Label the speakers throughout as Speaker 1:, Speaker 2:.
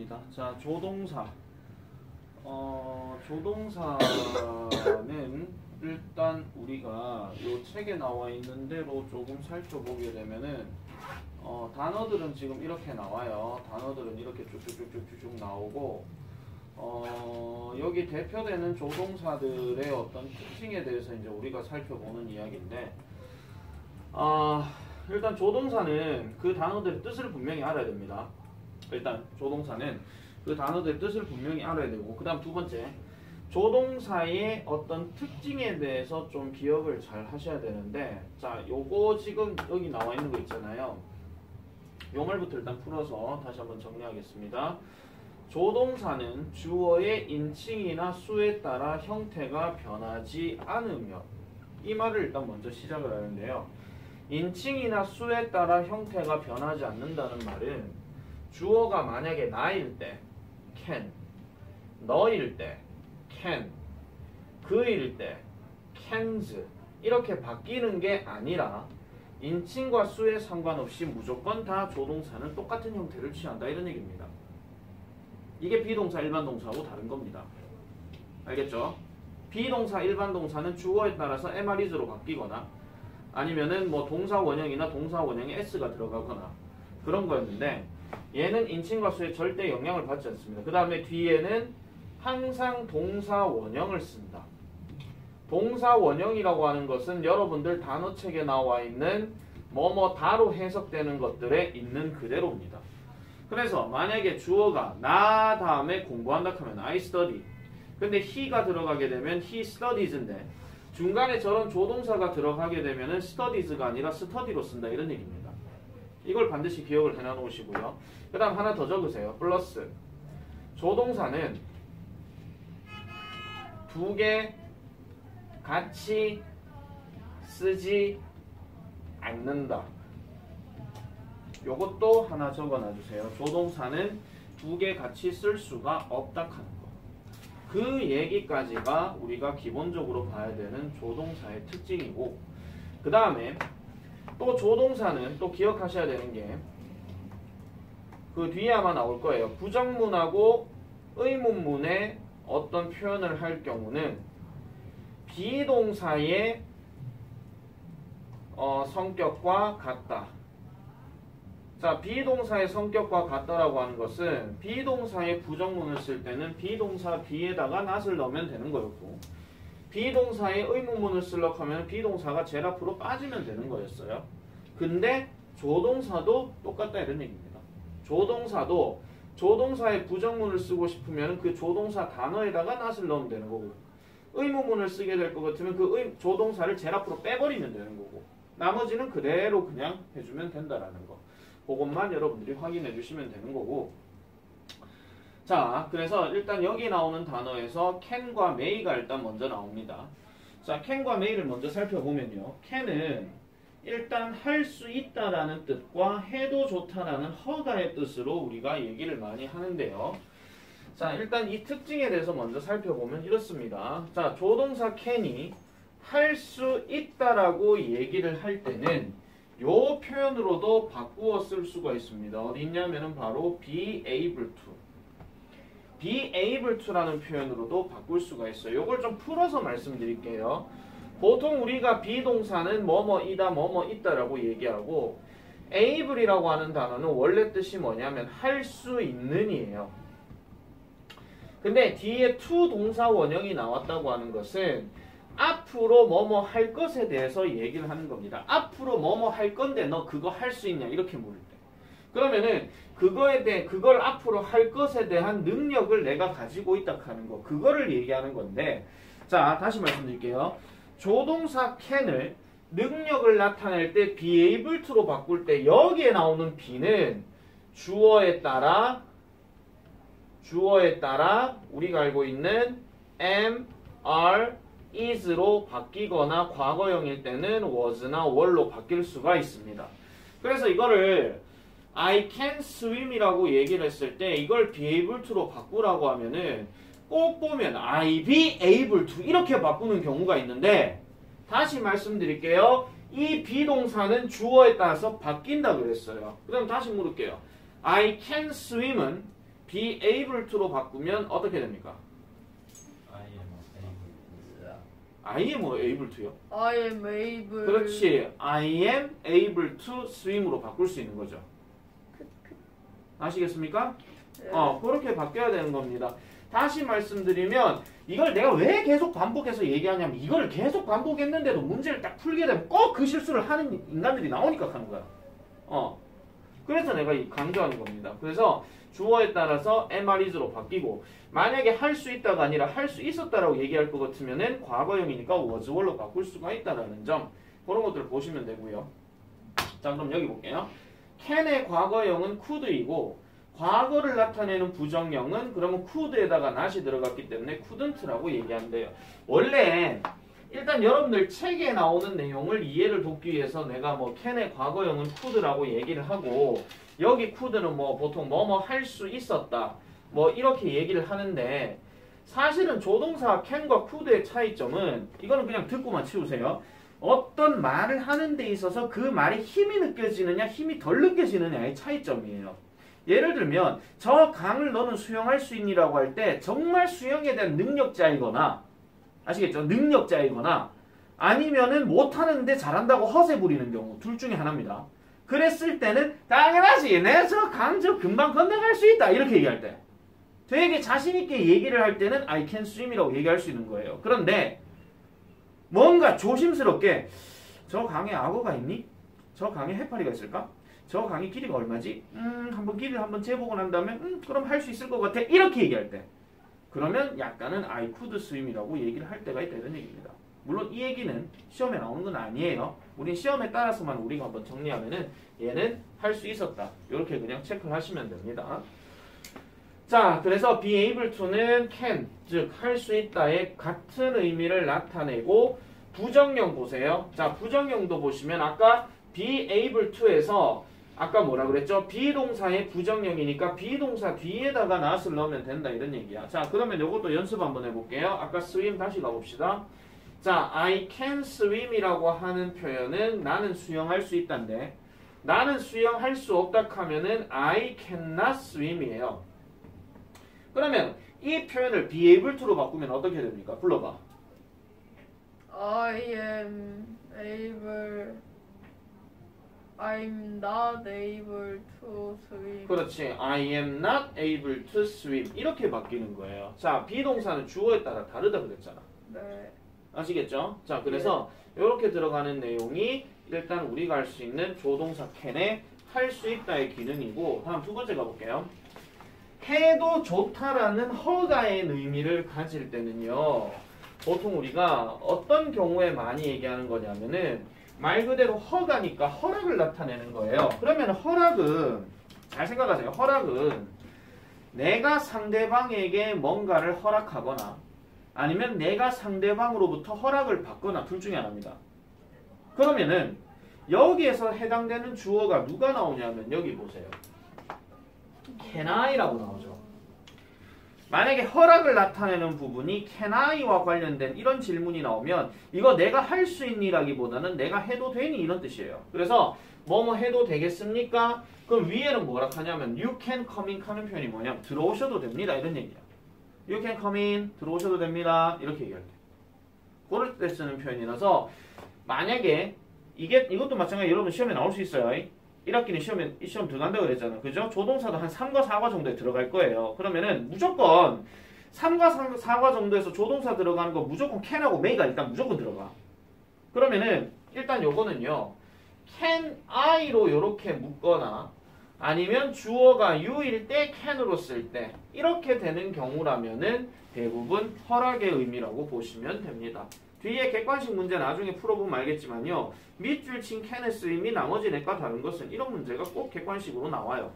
Speaker 1: 봅니다. 자, 조동사. 조동사는 일단 우리가 이 책에 나와 있는 대로 조금 살펴보게 되면은 단어들은 지금 이렇게 나와요. 단어들은 이렇게 쭉쭉쭉쭉 나오고 여기 대표되는 조동사들의 어떤 특징에 대해서 이제 우리가 살펴보는 이야기인데 일단 조동사는 그 단어들의 뜻을 분명히 알아야 됩니다. 일단 조동사는 그 단어들의 뜻을 분명히 알아야 되고, 그 다음 두 번째, 조동사의 어떤 특징에 대해서 좀 기억을 잘 하셔야 되는데, 자, 요거 지금 여기 나와 있는 거 있잖아요. 요 말부터 일단 풀어서 다시 한번 정리하겠습니다. 조동사는 주어의 인칭이나 수에 따라 형태가 변하지 않으며, 이 말을 일단 먼저 시작을 하는데요. 인칭이나 수에 따라 형태가 변하지 않는다는 말은 주어가 만약에 나일 때 can, 너일 때 can, 그일 때 cans 이렇게 바뀌는 게 아니라 인칭과 수에 상관없이 무조건 다 조동사는 똑같은 형태를 취한다, 이런 얘기입니다. 이게 비동사 일반 동사하고 다른 겁니다. 알겠죠? 비동사 일반 동사는 주어에 따라서 MRIs로 바뀌거나 아니면은 뭐 동사 원형이나 동사 원형에 s가 들어가거나 그런 거였는데, 얘는 인칭과 수에 절대 영향을 받지 않습니다. 그 다음에 뒤에는 항상 동사 원형을 쓴다. 동사 원형이라고 하는 것은 여러분들 단어책에 나와 있는 뭐뭐다로 해석되는 것들에 있는 그대로입니다. 그래서 만약에 주어가 나 다음에 공부한다 하면 I study, 근데 he가 들어가게 되면 he studies인데 중간에 저런 조동사가 들어가게 되면 studies가 아니라 study로 쓴다, 이런 얘기입니다. 이걸 반드시 기억을 해놔 놓으시고요. 그 다음 하나 더 적으세요. 플러스 조동사는 두 개 같이 쓰지 않는다. 요것도 하나 적어놔주세요. 조동사는 두 개 같이 쓸 수가 없다 하는 거. 그 얘기까지가 우리가 기본적으로 봐야 되는 조동사의 특징이고, 그 다음에 또 조동사는 또 기억하셔야 되는 게 그 뒤에 아마 나올 거예요. 부정문하고 의문문에 어떤 표현을 할 경우는 비동사의 성격과 같다. 자, 비동사의 성격과 같다라고 하는 것은 비동사의 부정문을 쓸 때는 비동사 뒤에다가 not을 넣으면 되는 거였고, 비동사의 의문문을 쓰려고 하면 비동사가 제일 앞으로 빠지면 되는 거였어요. 근데 조동사도 똑같다, 이런 얘기입니다. 조동사도 조동사의 부정문을 쓰고 싶으면 그 조동사 단어에다가 not을 넣으면 되는 거고, 의문문을 쓰게 될 것 같으면 그 조동사를 제일 앞으로 빼버리면 되는 거고, 나머지는 그대로 그냥 해주면 된다라는 거. 그것만 여러분들이 확인해 주시면 되는 거고. 자, 그래서 일단 여기 나오는 단어에서 can과 may가 일단 먼저 나옵니다. 자, can과 may를 먼저 살펴보면요. can은 일단 할 수 있다라는 뜻과 해도 좋다라는 허가의 뜻으로 우리가 얘기를 많이 하는데요. 자, 일단 이 특징에 대해서 먼저 살펴보면 이렇습니다. 자, 조동사 can이 할 수 있다라고 얘기를 할 때는 요 표현으로도 바꾸어 쓸 수가 있습니다. 어디 있냐면은 바로 be able to. be able to라는 표현으로도 바꿀 수가 있어요. 요걸 좀 풀어서 말씀드릴게요. 보통 우리가 비동사는 뭐뭐이다, 뭐뭐 있다라고 얘기하고, able이라고 하는 단어는 원래 뜻이 뭐냐면 할 수 있는이에요. 근데 뒤에 to 동사 원형이 나왔다고 하는 것은 앞으로 뭐뭐 할 것에 대해서 얘기를 하는 겁니다. 앞으로 뭐뭐 할 건데 너 그거 할 수 있냐, 이렇게 물을 때. 그러면은 그거에 대해, 그걸 앞으로 할 것에 대한 능력을 내가 가지고 있다 하는 거, 그거를 얘기하는 건데, 자, 다시 말씀드릴게요. 조동사 can을 능력을 나타낼 때 be able to로 바꿀 때 여기에 나오는 be는 주어에 따라 우리가 알고 있는 am, are, is로 바뀌거나 과거형일 때는 was나 were로 바뀔 수가 있습니다. 그래서 이거를 I can swim이라고 얘기를 했을 때 이걸 be able to로 바꾸라고 하면은 꼭 보면 I be able to 이렇게 바꾸는 경우가 있는데, 다시 말씀드릴게요. 이 비동사는 주어에 따라서 바뀐다 그랬어요. 그럼 다시 물을게요. I can swim은 be able to로 바꾸면 어떻게 됩니까? I am able to요?
Speaker 2: I am able.
Speaker 1: 그렇지. I am able to swim으로 바꿀 수 있는 거죠. 아시겠습니까?
Speaker 2: 네.
Speaker 1: 그렇게 바뀌어야 되는 겁니다. 다시 말씀드리면 이걸 내가 왜 계속 반복해서 얘기하냐면 이걸 계속 반복했는데도 문제를 딱 풀게 되면 꼭 그 실수를 하는 인간들이 나오니까 하는 거야. 그래서 내가 강조하는 겁니다. 그래서 주어에 따라서 am, are, is로 바뀌고 만약에 할 수 있다가 아니라 할 수 있었다라고 얘기할 것 같으면은 과거형이니까 was, were로 바꿀 수가 있다라는 점 그런 것들을 보시면 되고요. 자, 그럼 여기 볼게요. can의 과거형은 could이고 과거를 나타내는 부정형은 그러면 could에다가 not이 들어갔기 때문에 couldn't라고 얘기한대요. 원래 일단 여러분들 책에 나오는 내용을 이해를 돕기 위해서 내가 뭐 can의 과거형은 could라고 얘기를 하고 여기 could는 뭐 보통 뭐뭐 할 수 있었다 뭐 이렇게 얘기를 하는데 사실은 조동사 can과 could의 차이점은 이거는 그냥 듣고만 치우세요. 어떤 말을 하는 데 있어서 그 말에 힘이 느껴지느냐 힘이 덜 느껴지느냐의 차이점이에요. 예를 들면 저 강을 너는 수영할 수 있니라고 할 때 정말 수영에 대한 능력자이거나 아시겠죠? 능력자이거나 아니면은 못하는데 잘한다고 허세 부리는 경우 둘 중에 하나입니다. 그랬을 때는 당연하지 내가 저 강 저 금방 건너갈 수 있다 이렇게 얘기할 때 되게 자신있게 얘기를 할 때는 I can swim이라고 얘기할 수 있는 거예요. 그런데 뭔가 조심스럽게 저 강에 악어가 있니? 저 강에 해파리가 있을까? 저 강의 길이가 얼마지? 한번 길이를 한번 재보고 난 다음에 그럼 할 수 있을 것 같아 이렇게 얘기할 때 그러면 약간은 I could swim이라고 얘기를 할 때가 있다 이런 얘기입니다. 물론 이 얘기는 시험에 나오는 건 아니에요. 우린 시험에 따라서만 우리가 한번 정리하면은 얘는 할 수 있었다 이렇게 그냥 체크를 하시면 됩니다. 자, 그래서 be able to는 can, 즉 할 수 있다의 같은 의미를 나타내고 부정형 보세요. 자, 부정형도 보시면 아까 be able to에서 아까 뭐라 그랬죠? 비동사의 부정형이니까 비동사 뒤에다가 not을 넣으면 된다 이런 얘기야. 자, 그러면 이것도 연습 한번 해볼게요. 아까 swim 다시 가봅시다. 자, I can swim이라고 하는 표현은 나는 수영할 수 있다인데 나는 수영할 수 없다 하면은 I cannot swim이에요. 그러면 이 표현을 be able to로 바꾸면 어떻게 됩니까? 불러봐.
Speaker 2: I am able. I'm not able to swim.
Speaker 1: 그렇지. I am not able to swim. 이렇게 바뀌는 거예요. 자, 비동사는 주어에 따라 다르다 그랬잖아.
Speaker 2: 네.
Speaker 1: 아시겠죠? 자, 그래서 이렇게 들어가는 내용이 일단 우리가 할 수 있는 조동사 can에 할 수 있다의 기능이고 다음 두 번째 가볼게요. 해도 좋다라는 허가의 의미를 가질 때는요. 보통 우리가 어떤 경우에 많이 얘기하는 거냐면은 말 그대로 허가니까 허락을 나타내는 거예요. 그러면 허락은 잘 생각하세요. 허락은 내가 상대방에게 뭔가를 허락하거나 아니면 내가 상대방으로부터 허락을 받거나 둘 중에 하나입니다. 그러면은 여기에서 해당되는 주어가 누가 나오냐면 여기 보세요. can I라고 나오죠. 만약에 허락을 나타내는 부분이 can I와 관련된 이런 질문이 나오면 이거 내가 할 수 있니라기보다는 내가 해도 되니 이런 뜻이에요. 그래서 뭐뭐 해도 되겠습니까? 그럼 위에는 뭐라 하냐면 you can come in 하는 표현이 뭐냐면 들어오셔도 됩니다 이런 얘기야. You can come in 들어오셔도 됩니다 이렇게 얘기할 때 그럴 때 쓰는 표현이라서 만약에 이것도 마찬가지로 여러분 시험에 나올 수 있어요. 1학기는 시험 들어간다고 그랬잖아. 그죠? 조동사도 한 3과 4과 정도에 들어갈 거예요. 그러면은 무조건 3과 4과 정도에서 조동사 들어가는 거 무조건 can하고 may가 일단 무조건 들어가. 그러면은 일단 요거는요. can I로 요렇게 묶거나 아니면 주어가 you일 때 can으로 쓸 때 이렇게 되는 경우라면은 대부분 허락의 의미라고 보시면 됩니다. 뒤에 객관식 문제 나중에 풀어보면 알겠지만요. 밑줄 친 can의 쓰임이 나머지 넷과 다른 것은 이런 문제가 꼭 객관식으로 나와요.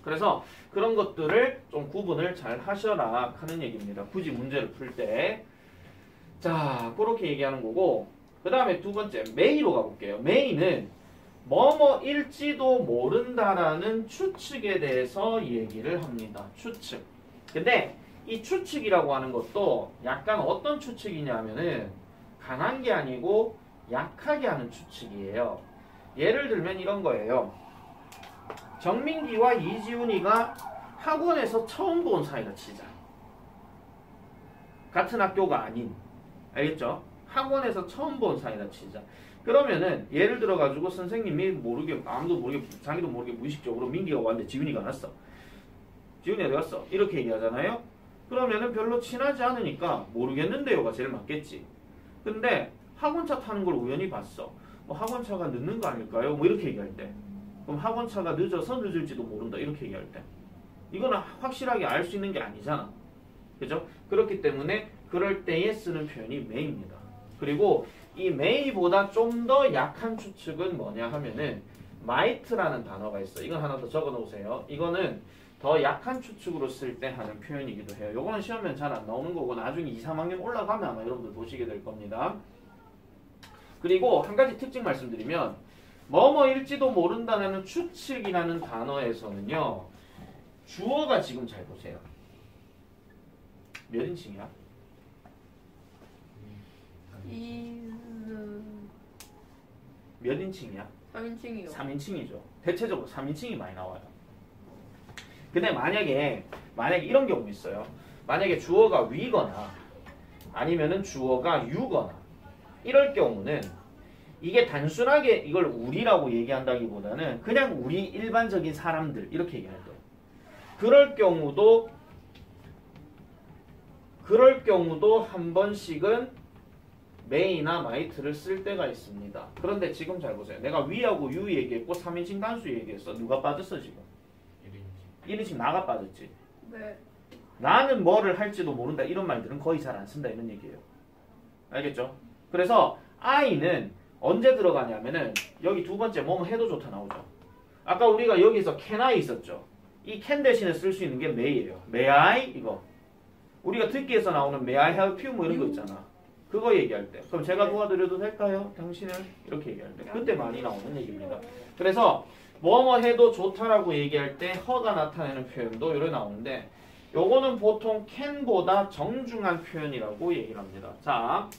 Speaker 1: 그래서 그런 것들을 좀 구분을 잘 하셔라 하는 얘기입니다. 굳이 문제를 풀 때. 자, 그렇게 얘기하는 거고 그 다음에 두 번째 may로 가볼게요. may는 뭐뭐일지도 모른다라는 추측에 대해서 얘기를 합니다. 추측. 근데 이 추측이라고 하는 것도 약간 어떤 추측이냐면은 강한 게 아니고 약하게 하는 추측이에요. 예를 들면 이런 거예요. 정민기와 이지훈이가 학원에서 처음 본 사이다 치자. 같은 학교가 아닌. 알겠죠? 학원에서 처음 본 사이다 치자. 그러면은 예를 들어 가지고 선생님이 모르게 아무도 모르게 자기도 모르게 무의식적으로 민기가 왔는데 지훈이가 왔어. 지훈이 어디 갔어? 이렇게 얘기하잖아요. 그러면은 별로 친하지 않으니까 모르겠는데요가 제일 맞겠지. 근데 학원차 타는 걸 우연히 봤어. 뭐 학원차가 늦는 거 아닐까요? 뭐 이렇게 얘기할 때. 그럼 학원차가 늦어서 늦을지도 모른다. 이렇게 얘기할 때. 이거는 확실하게 알 수 있는 게 아니잖아. 그죠? 그렇기 때문에 그럴 때에 쓰는 표현이 may입니다. 그리고 이 may보다 좀 더 약한 추측은 뭐냐 하면은 might라는 단어가 있어. 이건 하나 더 적어 놓으세요. 이거는 더 약한 추측으로 쓸 때 하는 표현이기도 해요. 요거는 시험엔 잘 안 나오는 거고 나중에 2, 3학년 올라가면 아마 여러분들 보시게 될 겁니다. 그리고 한 가지 특징 말씀드리면 뭐뭐일지도 모른다는 추측이라는 단어에서는요. 주어가 지금 잘 보세요. 몇 인칭이야? 몇 인칭이야?
Speaker 2: 3인칭이요.
Speaker 1: 3인칭이죠. 대체적으로 3인칭이 많이 나와요. 근데 만약에 이런 경우 있어요. 만약에 주어가 위거나 아니면은 주어가 유거나 이럴 경우는 이게 단순하게 이걸 우리라고 얘기한다기보다는 그냥 우리 일반적인 사람들 이렇게 얘기할 거예요. 그럴 경우도 한 번씩은 may나 might를 쓸 때가 있습니다. 그런데 지금 잘 보세요. 내가 위하고 유 얘기했고 3인칭 단수 얘기했어. 누가 빠졌어 지금? 1인칭 나가 빠졌지.
Speaker 2: 네.
Speaker 1: 나는 뭐를 할지도 모른다. 이런 말들은 거의 잘 안 쓴다. 이런 얘기예요. 알겠죠? 그래서 I는 언제 들어가냐면은 여기 두 번째 뭐뭐 해도 좋다 나오죠. 아까 우리가 여기서 can I 있었죠. 이 can 대신에 쓸 수 있는 게 may예요. May I? 이거. 우리가 듣기에서 나오는 May I help you? 뭐 이런 거 있잖아. 그거 얘기할 때. 그럼 제가 도와드려도 될까요? 당신을? 이렇게 얘기할 때. 그때 많이 나오는 얘기입니다. 그래서 뭐뭐 해도 좋다라고 얘기할 때 허가 나타내는 표현도 이렇게 나오는데 요거는 보통 can보다 정중한 표현이라고 얘기를 합니다. 자,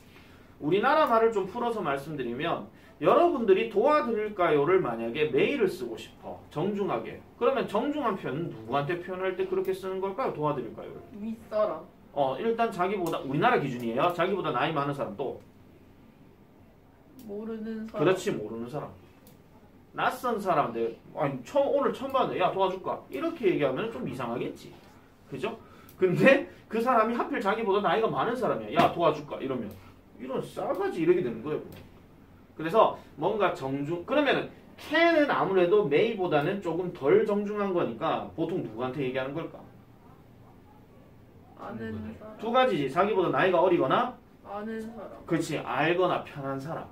Speaker 1: 우리나라 말을 좀 풀어서 말씀드리면 여러분들이 도와드릴까요를 만약에 may를 쓰고 싶어. 정중하게. 그러면 정중한 표현은 누구한테 표현할 때 그렇게 쓰는 걸까요? 도와드릴까요를.
Speaker 2: 윗사람.
Speaker 1: 일단 자기보다 우리나라 기준이에요. 자기보다 나이 많은 사람 또.
Speaker 2: 모르는 사람.
Speaker 1: 그렇지 모르는 사람. 낯선 사람들. 아니 오늘 처음 봤는데 야 도와줄까? 이렇게 얘기하면 좀 이상하겠지. 그죠? 근데 그 사람이 하필 자기보다 나이가 많은 사람이야. 야 도와줄까? 이러면 이런 싸가지 이렇게 되는 거예요. 그래서 뭔가 그러면은 can은 아무래도 may보다는 조금 덜 정중한 거니까 보통 누구한테 얘기하는 걸까?
Speaker 2: 아는 사람.
Speaker 1: 두 가지지. 자기보다 나이가 어리거나
Speaker 2: 아는 사람.
Speaker 1: 그렇지. 알거나 편한 사람.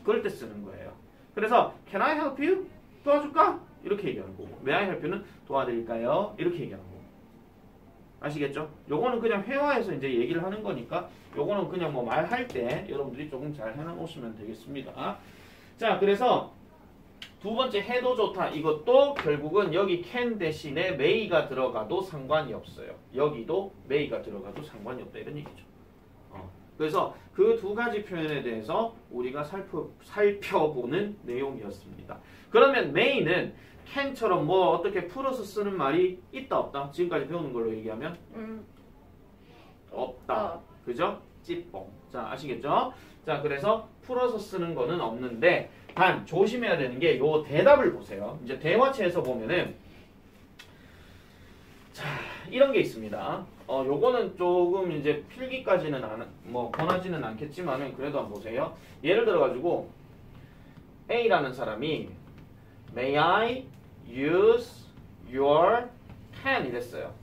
Speaker 1: 그럴 때 쓰는 거예요. 그래서 can I help you? 도와줄까? 이렇게 얘기하는 거고 may I help you는 도와드릴까요? 이렇게 얘기하는 거고 아시겠죠? 요거는 그냥 회화에서 이제 얘기를 하는 거니까 요거는 그냥 뭐 말할 때 여러분들이 조금 잘 해놓으시면 되겠습니다. 자, 그래서 두 번째 해도 좋다. 이것도 결국은 여기 can 대신에 may가 들어가도 상관이 없어요. 여기도 may가 들어가도 상관이 없다. 이런 얘기죠. 그래서 그 두 가지 표현에 대해서 우리가 살펴보는 내용이었습니다. 그러면 may는 can처럼 뭐 어떻게 풀어서 쓰는 말이 있다 없다? 지금까지 배우는 걸로 얘기하면 없다. 그죠? 찌뽕. 자, 아시겠죠? 자, 그래서 풀어서 쓰는 거는 없는데 단 조심해야 되는 게 요 대답을 보세요. 이제 대화체에서 보면은 자, 이런 게 있습니다. 요거는 조금 이제 필기까지는 권하지는 않겠지만은 그래도 한번 보세요. 예를 들어 가지고 A라는 사람이 May I use your pen? 이랬어요.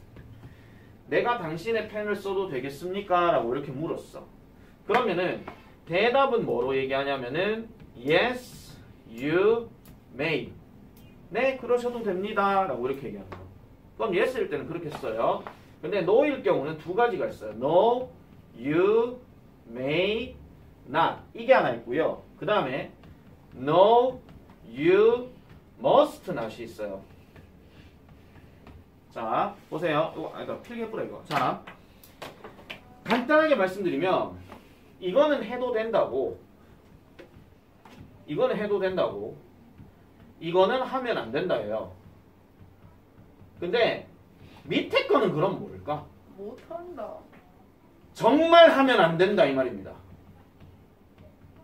Speaker 1: 내가 당신의 펜을 써도 되겠습니까? 라고 이렇게 물었어. 그러면은 대답은 뭐로 얘기하냐면은 Yes, you may. 네, 그러셔도 됩니다. 라고 이렇게 얘기하는 거예요. 그럼 yes일 때는 그렇게 써요. 근데 no일 경우는 두 가지가 있어요. No, you, may, not. 이게 하나 있고요. 그 다음에 no, you, must not이 있어요. 자, 보세요. 이거 필기해보라 이거. 자, 간단하게 말씀드리면 이거는 해도 된다고. 이거는 해도 된다고. 이거는 하면 안 된다예요. 근데 밑에 거는 그럼 뭘까?
Speaker 2: 못한다.
Speaker 1: 정말 하면 안 된다 이 말입니다.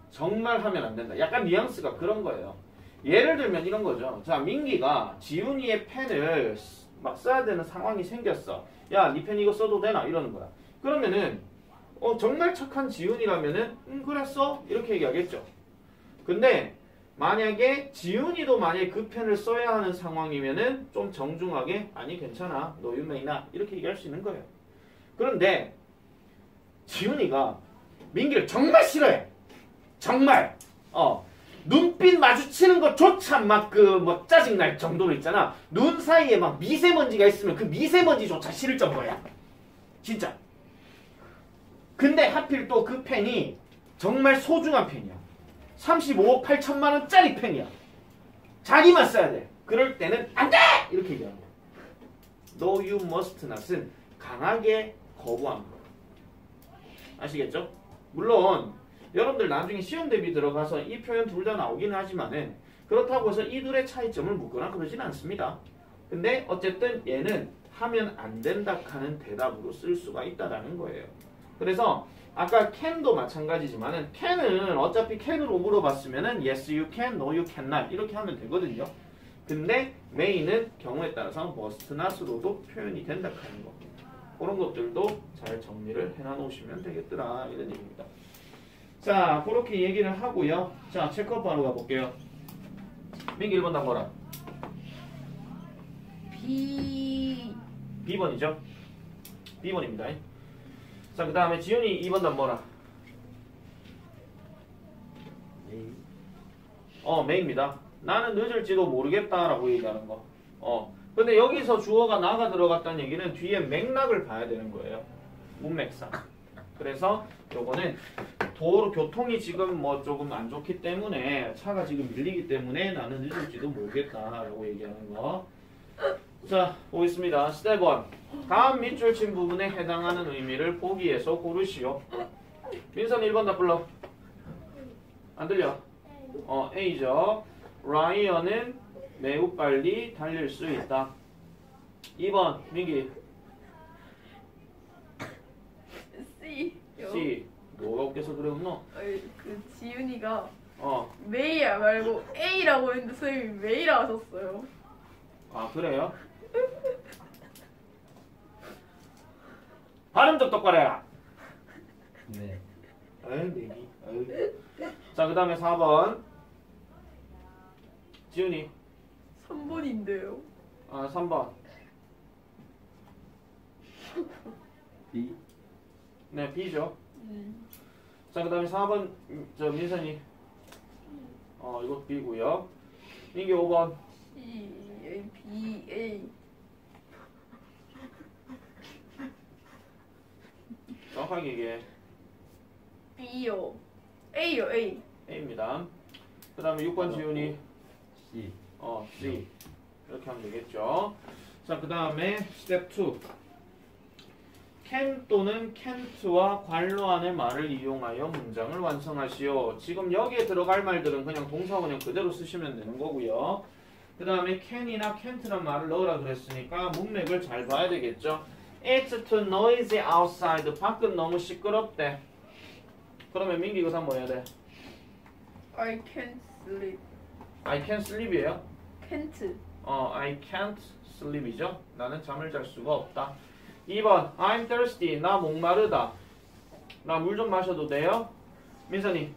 Speaker 1: 정말 하면 안 된다. 약간 뉘앙스가 그런 거예요. 예를 들면 이런 거죠. 자, 민기가 지훈이의 펜을 막 써야 되는 상황이 생겼어. 야, 네 펜 이거 써도 되나? 이러는 거야. 그러면은 정말 착한 지훈이라면은 그래 써 이렇게 얘기하겠죠. 근데 만약에 지훈이도 만약에 그 펜을 써야 하는 상황이면은 좀 정중하게 아니 괜찮아 너 유명이나 이렇게 얘기할 수 있는 거예요. 그런데 지훈이가 민기를 정말 싫어해. 정말 눈빛 마주치는 것조차 막 뭐 짜증날 정도로 있잖아. 눈 사이에 막 미세먼지가 있으면 그 미세먼지조차 싫을 정도야. 진짜. 근데 하필 또 그 펜이 정말 소중한 펜이야. 35억 8천만 원짜리 펜이야. 자기만 써야 돼. 그럴 때는 안 돼! 이렇게 얘기하는 거야. No, you must not은 강하게 거부하는 거야. 아시겠죠? 물론 여러분들 나중에 시험 대비 들어가서 이 표현 둘 다 나오기는 하지만은 그렇다고 해서 이 둘의 차이점을 묻거나 그러진 않습니다. 근데 어쨌든 얘는 하면 안 된다 하는 대답으로 쓸 수가 있다라는 거예요. 그래서 아까 can도 마찬가지지만은 can은 어차피 can으로 물어봤으면은 yes you can, no you cannot 이렇게 하면 되거든요. 근데 may는 경우에 따라서 must not으로도 표현이 된다 하는 거. 그런 것들도 잘 정리를 해놔 놓으시면 되겠더라 이런 얘기입니다. 자, 그렇게 얘기를 하고요. 자, 체크업 바로 가볼게요. 민기 1번 답 뭐라? B번이죠? B번입니다. 자, 그 다음에 지훈이 2번 답 뭐라? 메이입니다. 나는 늦을지도 모르겠다라고 얘기하는 거. 근데 여기서 주어가 나가 들어갔다는 얘기는 뒤에 맥락을 봐야 되는 거예요. 문맥상. 그래서 요거는 도로 교통이 지금 뭐 조금 안 좋기 때문에 차가 지금 밀리기 때문에 나는 늦을지도 모르겠다라고 얘기하는 거. 자, 보겠습니다. 스텝 1. 다음 밑줄 친 부분에 해당하는 의미를 보기에서 고르시오. 민선 1번 답 불러. 안 들려? A죠. 라이언은 매우 빨리 달릴 수 있다. 2번 민기. C. 뭐가 웃겨서 그래 웃노?
Speaker 2: 그 지윤이가
Speaker 1: 어.
Speaker 2: 메이야 말고 A라고 했는데 선생님이 메이라 하셨어요.
Speaker 1: 아 그래요? 발음 좀 똑바로 해라.
Speaker 3: 네.
Speaker 1: 아유 내기. 아유. 자, 그 다음에 4번 지훈이.
Speaker 2: 3번인데요.
Speaker 1: 아 3번.
Speaker 3: B.
Speaker 1: 네 B죠. 자, 그 다음에 4번 저 민선이. 이거 B고요. 민기 5번.
Speaker 2: C, A, B, A.
Speaker 1: 정확하게 얘기해.
Speaker 2: B요. A요, A.
Speaker 1: A입니다. 그 다음에 6번 지훈이.
Speaker 3: C.
Speaker 1: C. 이렇게 하면 되겠죠. 자, 그 다음에 스텝 2. can 또는 can't와 관로안의 말을 이용하여 문장을 완성하시오. 지금 여기에 들어갈 말들은 그냥 동사 그냥 그대로 쓰시면 되는 거고요. 그 다음에 can이나 can't란 말을 넣으라 그랬으니까 문맥을 잘 봐야 되겠죠. It's too noisy outside. 밖은 너무 시끄럽대. 그러면 민기 이거 뭐 해야 돼?
Speaker 2: I can't sleep.
Speaker 1: I can't sleep이에요.
Speaker 2: Can't.
Speaker 1: I can't sleep이죠. 나는 잠을 잘 수가 없다. 2번 I'm thirsty. 나 목마르다. 나 물 좀 마셔도 돼요? 민선이.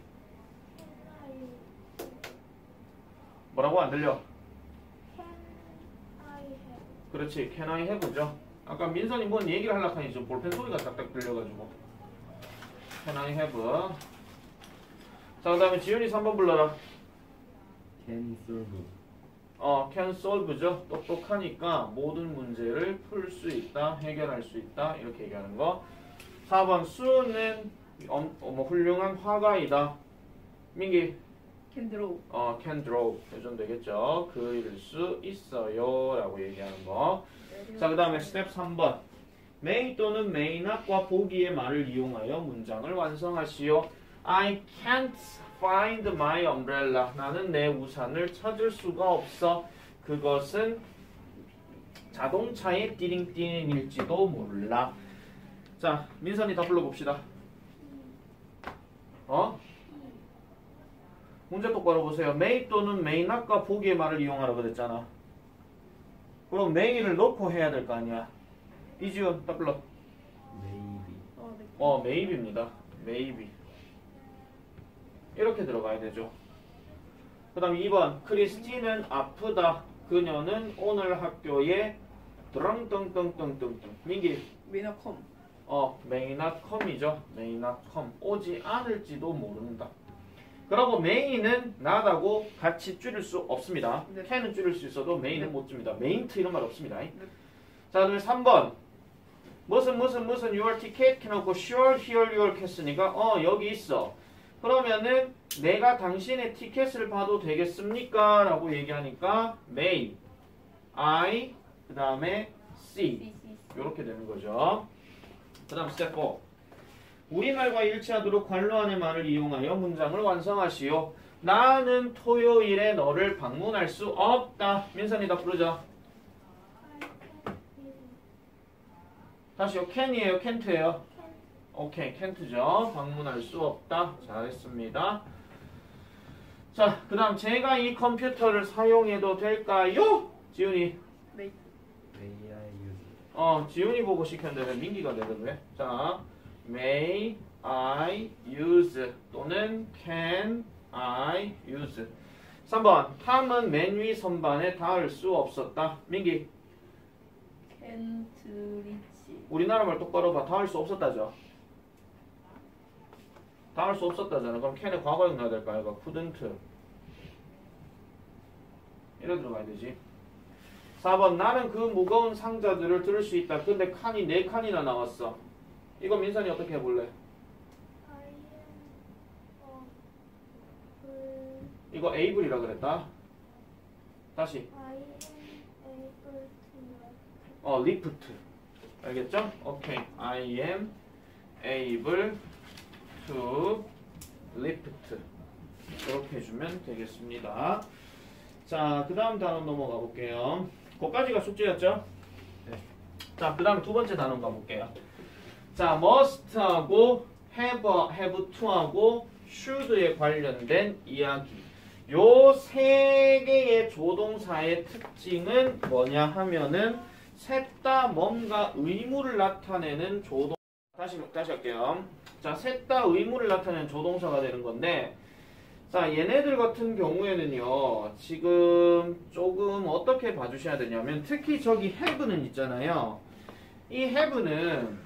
Speaker 1: 뭐라고 안 들려? 그렇지. Can I have죠. 아까 민선이 뭔 얘기를 하려고 하니 좀 볼펜 소리가 딱딱 들려가지고. Can I have? 자, 그 다음에 지훈이 3번 불러라.
Speaker 3: Can solve.
Speaker 1: can solve죠. 똑똑하니까 모든 문제를 풀 수 있다, 해결할 수 있다 이렇게 얘기하는 거. 4번 수는 훌륭한 화가이다. 민기.
Speaker 2: Can draw.
Speaker 1: can draw 요즘 되겠죠. 그릴 수 있어요 라고 얘기하는 거. 자, 그 다음에 스텝 3번 may 또는 may not과 보기의 말을 이용하여 문장을 완성하시오. I can't find my umbrella. 나는 내 우산을 찾을 수가 없어. 그것은 자동차의 띠링띠링일지도 몰라. 자, 민선이 다 불러봅시다. 문제 똑바로 보세요. may 또는 may not과 보기의 말을 이용하라 그랬잖아. 그럼 may를 넣고 해야 될 거 아니야. 이지훈 다 불러.
Speaker 3: maybe.
Speaker 1: maybe입니다. maybe. 이렇게 들어가야 되죠. 그 다음 2번. 크리스티는 아프다. 그녀는 오늘 학교에 드렁덩덩덩덩덩. 민기.
Speaker 2: 위너컴.
Speaker 1: may not come이죠. may not come. 오지 않을지도 모른다. 그리고 may는 not하고 같이 줄일 수 없습니다.
Speaker 2: 네.
Speaker 1: can은 줄일 수 있어도 may는
Speaker 2: 네.
Speaker 1: 못 줍니다. mayn't 이런 말 없습니다.
Speaker 2: 네.
Speaker 1: 자, 그다음에 3번. 무슨 your ticket 해놓고 sure here your cas으니까 여기 있어. 그러면은 내가 당신의 티켓을 봐도 되겠습니까? 라고 얘기하니까 may, I, 그 다음에 see 이렇게 되는 거죠. 그 다음 스텝 4. 우리말과 일치하도록 괄호 안의 말을 이용하여 문장을 완성하시오. 나는 토요일에 너를 방문할 수 없다. 민선이 다 부르자. 다시요. can이에요? can't예요? 오케이, can't죠. 방문할 수 없다. 잘했습니다. 자, 그 다음 제가 이 컴퓨터를 사용해도 될까요? 지훈이.
Speaker 2: 네.
Speaker 3: may I use.
Speaker 1: 지훈이 보고 시켰는데 왜 민기가 되든 왜? 자, may I use 또는 can I use. 3번. 탐은 맨 위 선반에 닿을 수 없었다. 민기.
Speaker 2: can't reach.
Speaker 1: 우리나라 말 똑바로 봐. 닿을 수 없었다죠. 닿을 수 없었다잖아. 그럼 can의 과거형 넣어야 될까? 이거 couldn't. 이래 들어가야 되지. 4번. 나는 그 무거운 상자들을 들을 수 있다. 근데 칸이 4칸이나 나왔어. 이거 민선이 어떻게 해볼래? 이거 able이라 그랬다. 다시. lift. 알겠죠? 오케이. I am able to lift. 이렇게 해주면 되겠습니다. 자, 그 다음 단원 넘어가 볼게요. 거기까지가 숙제였죠?
Speaker 3: 네.
Speaker 1: 자, 그 다음 두 번째 단원 가볼게요. 자, must하고 have to하고 should에 관련된 이야기. 요 세 개의 조동사의 특징은 뭐냐 하면은 셋 다 뭔가 의무를 나타내는 조동. 다시 할게요. 자, 셋 다 의무를 나타내는 조동사가 되는 건데, 자, 얘네들 같은 경우에는요, 지금 조금 어떻게 봐주셔야 되냐면, 특히 저기 have는 있잖아요. 이 have는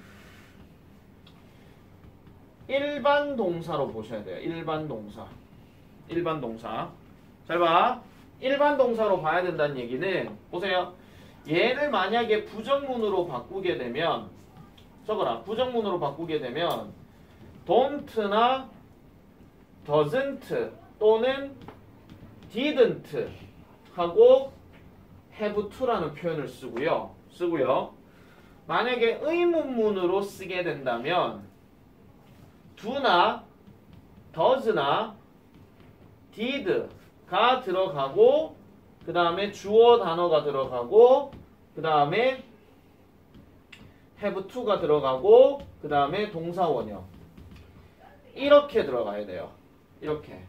Speaker 1: 일반 동사로 보셔야 돼요. 일반 동사. 일반 동사. 잘 봐. 일반 동사로 봐야 된다는 얘기는, 보세요. 얘를 만약에 부정문으로 바꾸게 되면, 적어라. 부정문으로 바꾸게 되면, don't나 doesn't 또는 didn't 하고 have to라는 표현을 쓰고요. 만약에 의문문으로 쓰게 된다면 do나 does나 did가 들어가고 그 다음에 주어 단어가 들어가고 그 다음에 have to가 들어가고 그 다음에 동사 원형 이렇게 들어가야 돼요. 이렇게.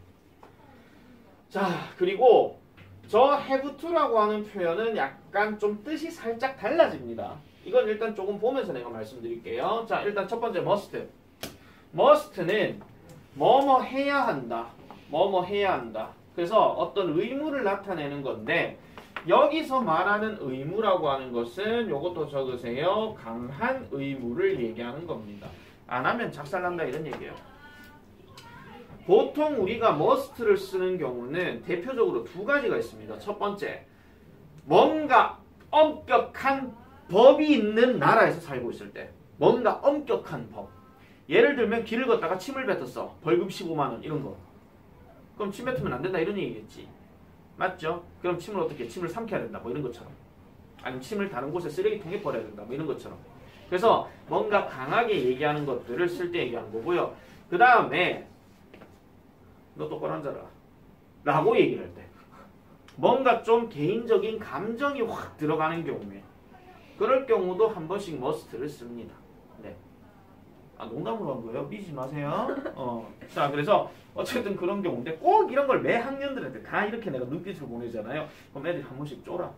Speaker 1: 자, 그리고 저 have to라고 하는 표현은 약간 좀 뜻이 살짝 달라집니다. 이건 일단 조금 보면서 내가 말씀드릴게요. 자, 일단 첫 번째 must. must는 뭐뭐 해야 한다. 뭐뭐 해야 한다. 그래서 어떤 의무를 나타내는 건데 여기서 말하는 의무라고 하는 것은 요것도 적으세요. 강한 의무를 얘기하는 겁니다. 안 하면 작살난다 이런 얘기예요. 보통 우리가 must를 쓰는 경우는 대표적으로 두 가지가 있습니다. 첫 번째, 뭔가 엄격한 법이 있는 나라에서 살고 있을 때 뭔가 엄격한 법. 예를 들면 길을 걷다가 침을 뱉었어. 벌금 15만 원 이런 거. 그럼 침 뱉으면 안 된다 이런 얘기겠지. 맞죠? 그럼 침을 어떻게 침을 삼켜야 된다 뭐 이런 것처럼. 아니면 침을 다른 곳에 쓰레기통에 버려야 된다 뭐 이런 것처럼. 그래서 뭔가 강하게 얘기하는 것들을 쓸 때 얘기하는 거고요. 그 다음에 너 똑바로 앉아라 라고 얘기를 할 때 뭔가 좀 개인적인 감정이 확 들어가는 경우에 그럴 경우도 한 번씩 must를 씁니다. 네. 아, 농담으로 한 거예요? 삐지지 마세요. 자, 그래서 어쨌든 그런 경우인데 꼭 이런 걸 매 학년들한테 다 이렇게 내가 눈빛을 보내잖아요. 그럼 애들이 한 번씩 쫄아.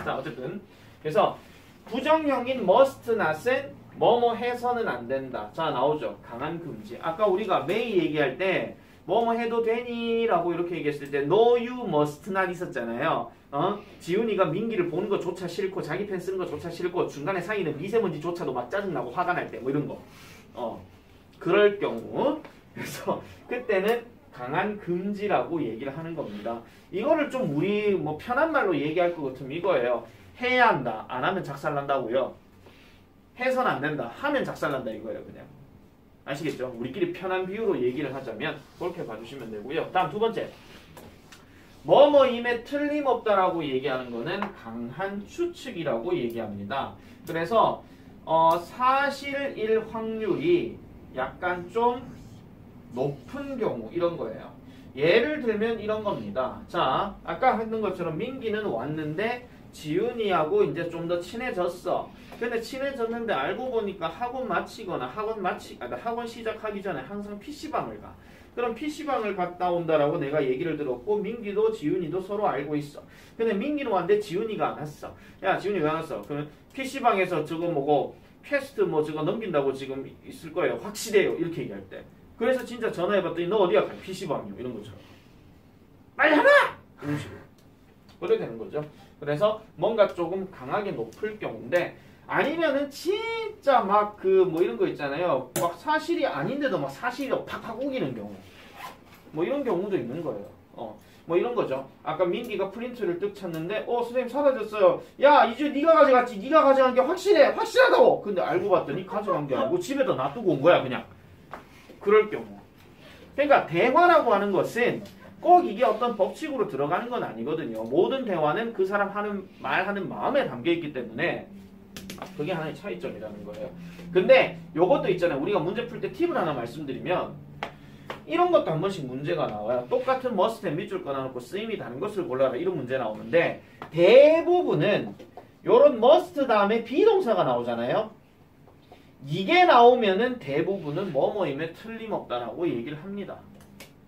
Speaker 1: 자, 어쨌든 그래서 부정형인 must not은 뭐뭐 해서는 안 된다. 자, 나오죠. 강한 금지. 아까 우리가 may 얘기할 때 뭐뭐 해도 되니? 라고 이렇게 얘기했을 때 no you must not 있었잖아요. 지훈이가 민기를 보는 것조차 싫고 자기 펜 쓰는 것조차 싫고 중간에 사이는 미세먼지조차도 막 짜증나고 화가 날 때 뭐 이런 거. 그럴 경우 그래서 그때는 강한 금지라고 얘기를 하는 겁니다. 이거를 좀 우리 뭐 편한 말로 얘기할 것 같으면 이거예요. 해야 한다. 안 하면 작살난다고요. 해선 안 된다. 하면 작살난다 이거예요. 그냥. 아시겠죠? 우리끼리 편한 비유로 얘기를 하자면 그렇게 봐주시면 되고요. 다음 두 번째. 뭐뭐임에 틀림없다라고 얘기하는 거는 강한 추측이라고 얘기합니다. 그래서 사실일 확률이 약간 좀 높은 경우 이런 거예요. 예를 들면 이런 겁니다. 자, 아까 했는 것처럼 민기는 왔는데 지훈이하고 이제 좀 더 친해졌어. 근데 친해졌는데 알고 보니까 학원 마치거나 학원 시작하기 전에 항상 PC방을 가. 그럼 PC방을 갔다 온다라고 내가 얘기를 들었고 민기도 지훈이도 서로 알고 있어. 근데 민기는 왔는데 지훈이가 안 왔어. 야, 지훈이 왜 안 왔어? 그러면 PC방에서 저거 뭐고 퀘스트 뭐 저거 넘긴다고 지금 있을 거예요. 확실해요. 이렇게 얘기할 때. 그래서 진짜 전화해봤더니 너 어디야? PC방이요. 이런 것처럼. 빨리 하라! 이런 식으로. 그렇게 되는 거죠. 그래서 뭔가 조금 강하게 높을 경우인데 아니면은 진짜 막 그 뭐 이런 거 있잖아요. 막 사실이 아닌데도 막 사실이 팍팍 우기는 경우. 뭐 이런 경우도 있는 거예요. 뭐 이런 거죠. 아까 민기가 프린트를 뜩 찼는데 선생님 사라졌어요. 야, 이제 네가 가져갔지. 네가 가져간 게 확실해. 확실하다고. 근데 알고 봤더니 가져간 게 아니고 집에다 놔두고 온 거야, 그냥. 그럴 경우. 그러니까 대화라고 하는 것은 꼭 이게 어떤 법칙으로 들어가는 건 아니거든요. 모든 대화는 그 사람 말하는 마음에 담겨있기 때문에 그게 하나의 차이점이라는 거예요. 근데 요것도 있잖아요. 우리가 문제 풀 때 팁을 하나 말씀드리면 이런 것도 한 번씩 문제가 나와요. 똑같은 must에 밑줄 꺼놔놓고 쓰임이 다른 것을 골라라. 이런 문제 나오는데 대부분은 요런 must 다음에 비동사가 나오잖아요. 이게 나오면은 대부분은 뭐뭐임에 틀림없다라고 얘기를 합니다.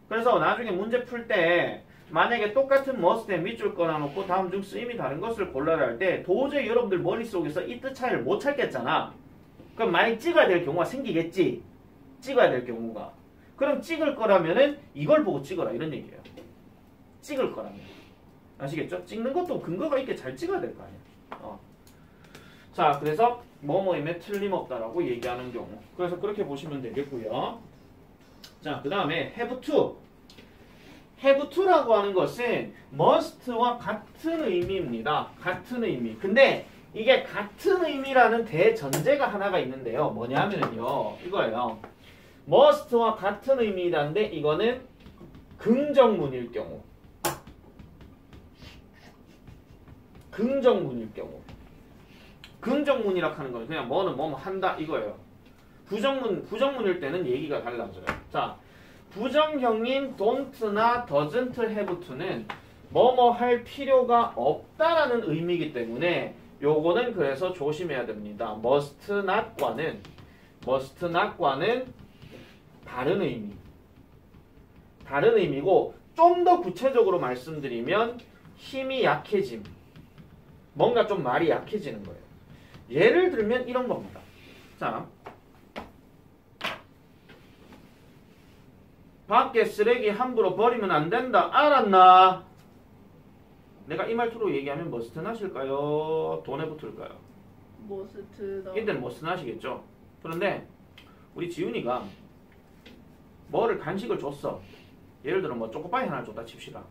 Speaker 1: 그래서 나중에 문제 풀 때 만약에 똑같은 must에 밑줄 꺼놔놓고 다음 중 쓰임이 다른 것을 골라라 할 때 도저히 여러분들 머릿속에서 이 뜻 차이를 못 찾겠잖아. 그럼 만약에 찍어야 될 경우가 생기겠지. 찍어야 될 경우가. 그럼 찍을 거라면은 이걸 보고 찍어라 이런 얘기예요. 찍을 거라면. 아시겠죠? 찍는 것도 근거가 있게 잘 찍어야 될 거 아니야. 자, 그래서 뭐뭐임에 틀림없다라고 얘기하는 경우. 그래서 그렇게 보시면 되겠고요. 자, 그 다음에 have to. have to라고 하는 것은 must와 같은 의미입니다. 같은 의미. 근데 이게 같은 의미라는 대전제가 하나가 있는데요. 뭐냐면요. 이거예요. must와 같은 의미라는데 이거는 긍정문일 경우. 긍정문일 경우. 긍정문이라고 하는 건 그냥 뭐는 뭐뭐 한다 이거예요. 부정문일 때는 얘기가 달라져요. 자, 부정형인 don't나 doesn't have to는 뭐뭐 할 필요가 없다라는 의미이기 때문에 요거는 그래서 조심해야 됩니다. must not과는 다른 의미고 좀 더 구체적으로 말씀드리면 힘이 약해짐. 뭔가 좀 말이 약해지는 거예요. 예를 들면 이런 겁니다. 자, 밖에 쓰레기 함부로 버리면 안 된다. 알았나? 내가 이 말투로 얘기하면 must not일까요? 돈에 붙을까요?
Speaker 2: must다.
Speaker 1: 이때는 must not이겠죠. 그런데 우리 지훈이가 뭐를 간식을 줬어. 예를 들어 뭐 초코파이 하나 줬다 칩시다.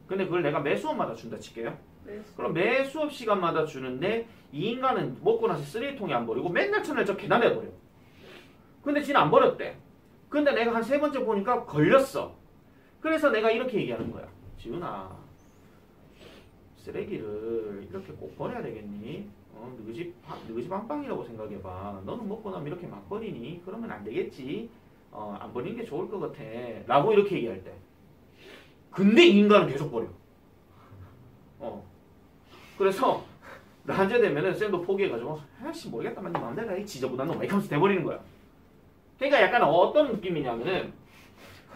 Speaker 1: 근데 그걸 내가 매 수업마다 준다 칠게요. 그럼 매 수업 시간마다 주는데 이 인간은 먹고 나서 쓰레기통에 안 버리고 맨날 첫날 저 계단에 버려. 근데 지는 안 버렸대. 근데 내가 한 3번째 보니까 걸렸어. 그래서 내가 이렇게 얘기하는 거야. 지훈아, 쓰레기를 이렇게 꼭 버려야 되겠니? 너희 집 안방이라고 생각해봐. 너는 먹고 나면 이렇게 막 버리니? 그러면 안 되겠지. 안 버리는 게 좋을 것 같아. 라고 이렇게 얘기할 때. 근데 이 인간은 계속 버려. 그래서 낮에 되면은 쌤도 포기해가지고 아씨 모르겠다만 네 맘대로 해 지저분한 놈 이렇게 하면서 돼버리는 거야. 그러니까 약간 어떤 느낌이냐면은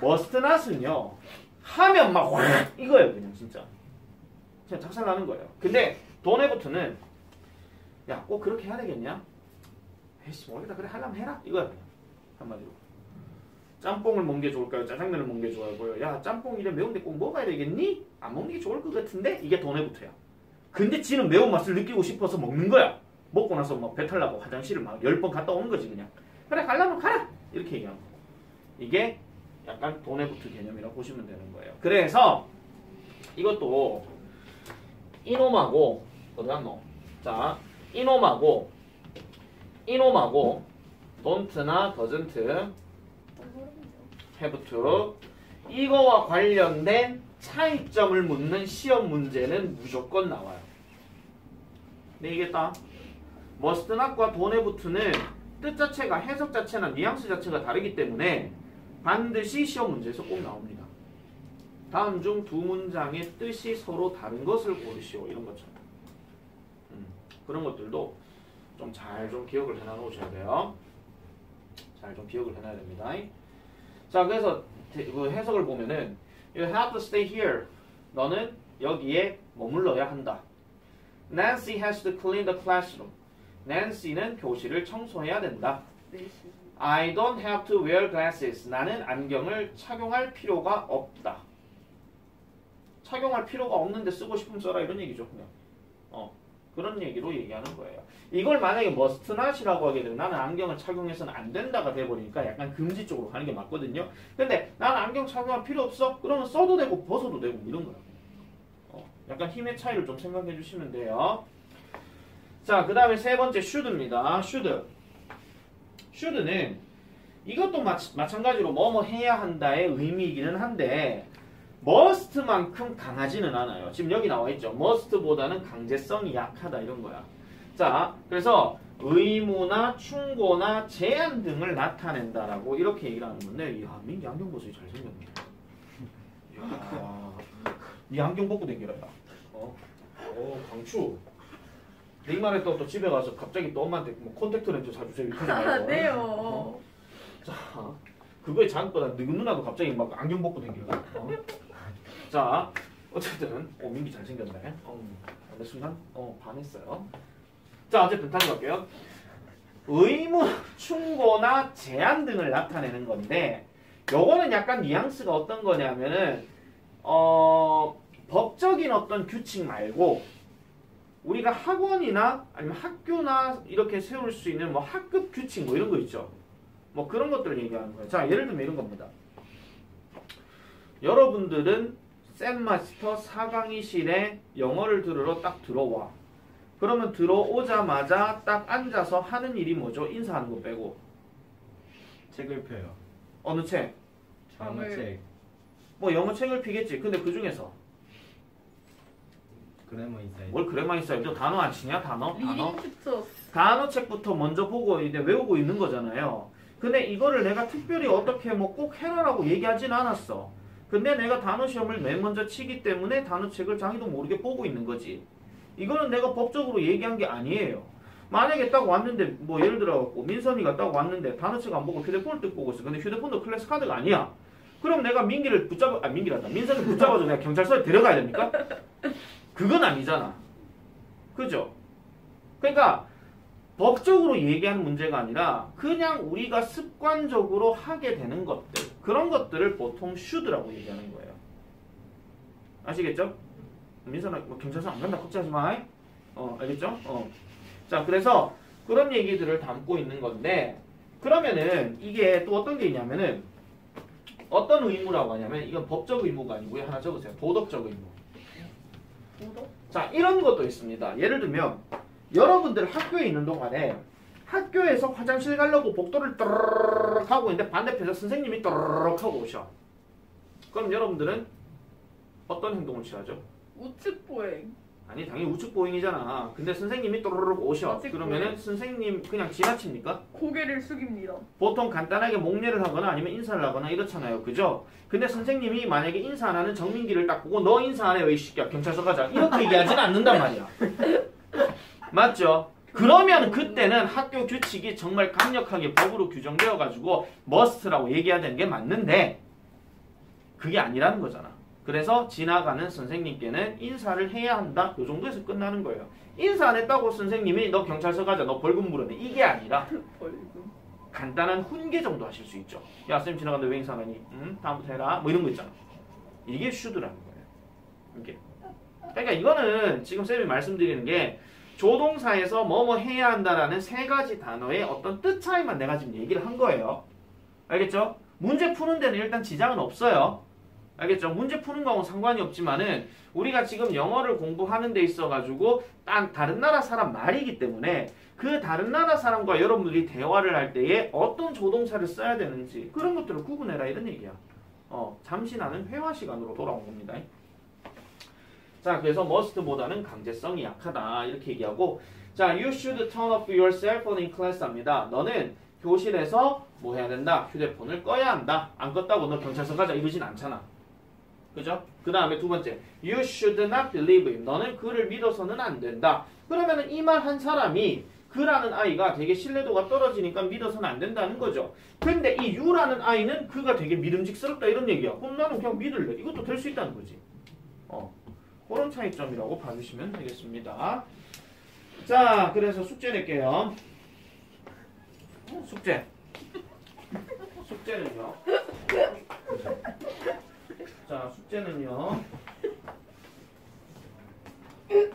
Speaker 1: 머스트 낫은요 하면 막 확 이거예요 그냥 진짜 작살나는 거예요. 근데 돈에부터는 야 꼭 그렇게 해야 되겠냐? 에이씨 모르겠다 그래 하려면 해라 이거야 그냥 한마디로. 짬뽕을 먹는 게 좋을까요? 짜장면을 먹는 게 좋아요? 야 짬뽕 이래 매운데 꼭 먹어야 되겠니? 안 먹는 게 좋을 것 같은데 이게 돈에부터야. 근데 지는 매운맛을 느끼고 싶어서 먹는 거야. 먹고 나서 막 배탈 나고 화장실을 막 10번 갔다 오는 거지 그냥. 그래 가려면 가라 이렇게 얘기하는 거. 이게 약간 돈에부터 개념이라고 보시면 되는 거예요. 그래서 이것도 이놈하고 어디 갔노? 자 이놈하고 don't나 doesn't have to 이거와 관련된 차이점을 묻는 시험 문제는 무조건 나와요. 네 이겠다. must not과 don't have to는 뜻 자체가 해석 자체나 뉘앙스 자체가 다르기 때문에 반드시 시험 문제에서 꼭 나옵니다. 다음 중 두 문장의 뜻이 서로 다른 것을 고르시오. 이런 것처럼. 그런 것들도 좀 잘 좀 기억을 해놔 놓으셔야 돼요. 잘 좀 기억을 해놔야 됩니다. 자, 그래서 그 해석을 보면은 You have to stay here. 너는 여기에 머물러야 한다. Nancy has to clean the classroom. Nancy는 교실을 청소해야 된다. I don't have to wear glasses. 나는 안경을 착용할 필요가 없다. 착용할 필요가 없는데 쓰고 싶으면 써라 이런 얘기죠. 그냥. 그런 얘기로 얘기하는 거예요. 이걸 만약에 must not이라고 하게 되면 나는 안경을 착용해서는 안 된다가 돼버리니까 약간 금지 쪽으로 가는 게 맞거든요. 근데 나는 안경 착용할 필요 없어? 그러면 써도 되고 벗어도 되고 이런 거야. 약간 힘의 차이를 좀 생각해 주시면 돼요. 자, 그 다음에 세 번째 should입니다. should는 이것도 마찬가지로 뭐뭐 해야 한다의 의미이기는 한데 must만큼 강하지는 않아요. 지금 여기 나와 있죠. must보다는 강제성이 약하다 이런 거야. 자, 그래서 의무나 충고나 제한 등을 나타낸다라고 이렇게 얘기를 하는 건데 이야, 민기 안경 벗으니 잘생겼네. 이야, 네 안경 벗고 댕기라. 강추. 네 말에 또 집에 가서 갑자기 또 엄마한테 뭐 콘택트 렌즈 사주세요 이렇게 말고.
Speaker 2: 네요.
Speaker 1: 자, 그거에 장보다 너 누나도 갑자기 막 안경 벗고 댕기라. 자, 어쨌든 민기 잘생겼네. 어느 순간 반했어요. 자, 어쨌든 다시 갈게요. 의무, 충고나 제한 등을 나타내는 건데 요거는 약간 뉘앙스가 어떤 거냐면은 법적인 어떤 규칙 말고 우리가 학원이나 아니면 학교나 이렇게 세울 수 있는 뭐 학급 규칙 뭐 이런 거 있죠. 뭐 그런 것들을 얘기하는 거예요. 자, 예를 들면 이런 겁니다. 여러분들은 쌤 마스터 4강의실에 영어를 들으러 딱 들어와. 그러면 들어오자마자 딱 앉아서 하는 일이 뭐죠? 인사하는 거 빼고.
Speaker 3: 책을 펴요.
Speaker 1: 어느 책?
Speaker 3: 영어 책.
Speaker 1: 뭐 영어 책을 피겠지. 근데 그 중에서
Speaker 3: 그래머 인사이드.
Speaker 1: 뭘 그래만 있어요? 너 단어 안 치냐? 단어?
Speaker 2: 리딩 튜터.
Speaker 1: 단어 책부터 먼저 보고 이제 외우고 있는 거잖아요. 근데 이거를 내가 특별히 어떻게 뭐 꼭 해라라고 얘기하진 않았어. 근데 내가 단어 시험을 맨 먼저 치기 때문에 단어 책을 자기도 모르게 보고 있는 거지. 이거는 내가 법적으로 얘기한 게 아니에요. 만약에 딱 왔는데 뭐 예를 들어 민선이가 딱 왔는데 단어 책 안 보고 휴대폰을 뜯고 보고 있어. 근데 휴대폰도 클래스 카드가 아니야. 그럼 내가 민선이를 붙잡아서 내가 경찰서에 데려가야 됩니까? 그건 아니잖아. 그죠? 그러니까 법적으로 얘기하는 문제가 아니라 그냥 우리가 습관적으로 하게 되는 것들, 그런 것들을 보통 should라고 얘기하는 거예요. 아시겠죠? 민선아 뭐 경찰서 안 간다 걱정하지 마. 알겠죠? 자, 그래서 그런 얘기들을 담고 있는 건데 그러면은 이게 또 어떤 게 있냐면은 어떤 의무라고 하냐면 이건 법적 의무가 아니고요. 하나 적으세요. 도덕적 의무.
Speaker 2: 도덕?
Speaker 1: 자, 이런 것도 있습니다. 예를 들면 여러분들 학교에 있는 동안에 학교에서 화장실 가려고 복도를 떠르륵 하고 있는데 반대편에서 선생님이 떠르륵 하고 오셔. 그럼 여러분들은 어떤 행동을 취하죠?
Speaker 2: 우측 보행.
Speaker 1: 아니 당연히 우측 보행이잖아. 근데 선생님이 또르륵 오셔.
Speaker 2: 좌측
Speaker 1: 그러면은
Speaker 2: 보행.
Speaker 1: 선생님 그냥 지나칩니까?
Speaker 2: 고개를 숙입니다.
Speaker 1: 보통 간단하게 목례를 하거나 아니면 인사를 하거나 이렇잖아요. 그죠? 근데 선생님이 만약에 인사 안 하는 정민기를 딱 보고 너 인사 안 해 왜 이 새끼야 경찰서 가자 이렇게 얘기하지는 않는단 말이야. 맞죠? 그러면 그때는 학교 규칙이 정말 강력하게 법으로 규정되어 가지고 머스트라고 얘기해야 되는 게 맞는데 그게 아니라는 거잖아. 그래서 지나가는 선생님께는 인사를 해야 한다. 요 정도에서 끝나는 거예요. 인사 안 했다고 선생님이 너 경찰서 가자 너 벌금 물어내 이게 아니라
Speaker 2: 벌금.
Speaker 1: 간단한 훈계 정도 하실 수 있죠. 야 쌤 지나가는데 왜 인사 안 하니? 응? 다음부터 해라. 뭐 이런 거 있잖아. 이게 슈드라는 거예요. 이게. 그러니까 이거는 지금 쌤이 말씀드리는 게 조동사에서 뭐뭐 해야 한다라는 세 가지 단어의 어떤 뜻 차이만 내가 지금 얘기를 한 거예요. 알겠죠? 문제 푸는 데는 일단 지장은 없어요. 알겠죠? 문제 푸는 거하고는 상관이 없지만은 우리가 지금 영어를 공부하는 데 있어가지고 딴 다른 나라 사람 말이기 때문에 그 다른 나라 사람과 여러분들이 대화를 할 때에 어떤 조동사를 써야 되는지 그런 것들을 구분해라 이런 얘기야. 잠시 나는 회화 시간으로 돌아온 겁니다. 자, 그래서 must보다는 강제성이 약하다 이렇게 얘기하고 자, you should turn off your cell phone in class 합니다. 너는 교실에서 뭐 해야 된다? 휴대폰을 꺼야 한다. 안 껐다고 너 경찰서 가자 이러진 않잖아. 그죠? 그 다음에 두 번째 you should not believe him. 너는 그를 믿어서는 안 된다. 그러면은 이 말 한 사람이 그라는 아이가 되게 신뢰도가 떨어지니까 믿어서는 안 된다는 거죠. 근데 이 you라는 아이는 그가 되게 믿음직스럽다 이런 얘기야. 그럼 나는 그냥 믿을래. 이것도 될 수 있다는 거지. 그런 차이점이라고 봐주시면 되겠습니다. 자, 그래서 숙제 낼게요. 숙제는요. 자, 숙제는요.
Speaker 3: 네.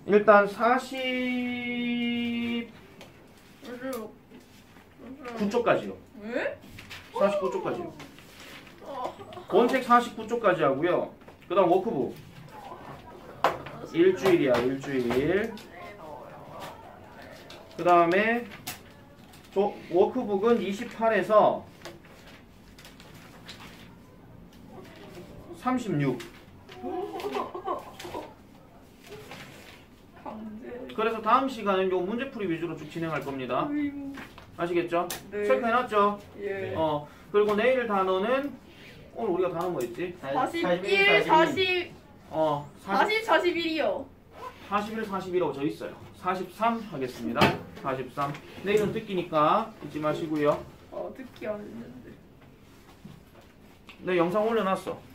Speaker 1: 일단 49쪽까지요.
Speaker 2: 왜?
Speaker 1: 49쪽까지요. 원책 49쪽까지 하고요. 그 다음 워크북. 일주일이야, 일주일. 그 다음에 워크북은 28에서 36.
Speaker 2: 강제.
Speaker 1: 그래서 다음 시간은 요 문제풀이 위주로 쭉 진행할 겁니다. 아시겠죠?
Speaker 2: 네.
Speaker 1: 체크해놨죠?
Speaker 2: 예.
Speaker 1: 그리고 내일 단어는 오늘 우리가 단어 뭐였지?
Speaker 2: 41, 40, 41이요.
Speaker 1: 41, 41하고 저 있어요. 43 하겠습니다. 43. 내일은 듣기니까 잊지 마시고요.
Speaker 2: 듣기 안 했는데.
Speaker 1: 네, 영상 올려놨어.